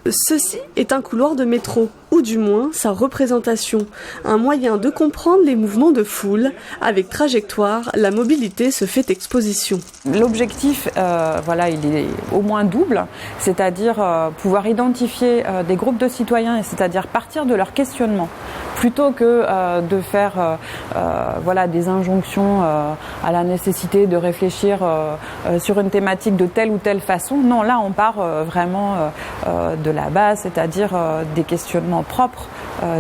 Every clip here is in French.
Ceci est un couloir de métro, ou du moins sa représentation, un moyen de comprendre les mouvements de foule. Avec Trajectoire, la mobilité se fait exposition. L'objectif, il est au moins double, c'est-à-dire pouvoir identifier des groupes de citoyens, et c'est-à-dire partir de leur questionnement, plutôt que de faire des injonctions à la nécessité de réfléchir sur une thématique de telle ou telle façon. Non, là on part vraiment de la base, c'est-à-dire des questionnements propres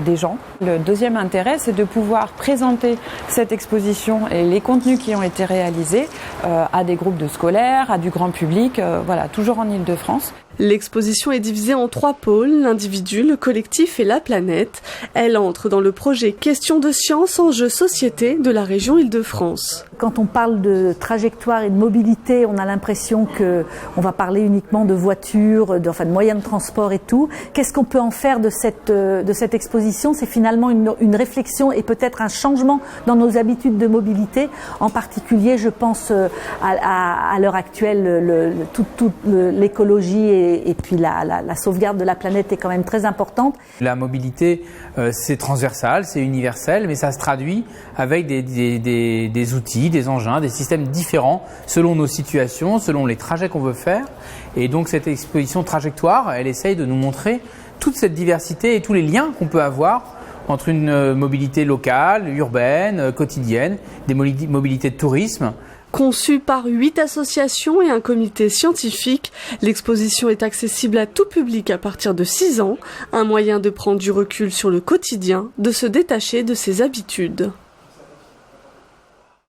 des gens. Le deuxième intérêt, c'est de pouvoir présenter cette exposition et les contenus qui ont été réalisés à des groupes de scolaires, à du grand public, toujours en Île-de-France. L'exposition est divisée en 3 pôles, l'individu, le collectif et la planète. Elle entre dans le projet Questions de science, enjeux société de la région Île-de-France. Quand on parle de trajectoire et de mobilité, on a l'impression qu'on va parler uniquement de voitures, de moyens de transport et tout. Qu'est-ce qu'on peut en faire de cette exposition ? C'est finalement une réflexion et peut-être un changement dans nos habitudes de mobilité. En particulier, je pense à l'heure actuelle, toute l'écologie et puis la sauvegarde de la planète est quand même très importante. La mobilité, c'est transversal, c'est universel, mais ça se traduit avec des outils, des engins, des systèmes différents selon nos situations, selon les trajets qu'on veut faire. Et donc cette exposition Trajectoire, elle essaye de nous montrer toute cette diversité et tous les liens qu'on peut avoir entre une mobilité locale, urbaine, quotidienne, des mobilités de tourisme. Conçue par 8 associations et un comité scientifique, l'exposition est accessible à tout public à partir de 6 ans, un moyen de prendre du recul sur le quotidien, de se détacher de ses habitudes.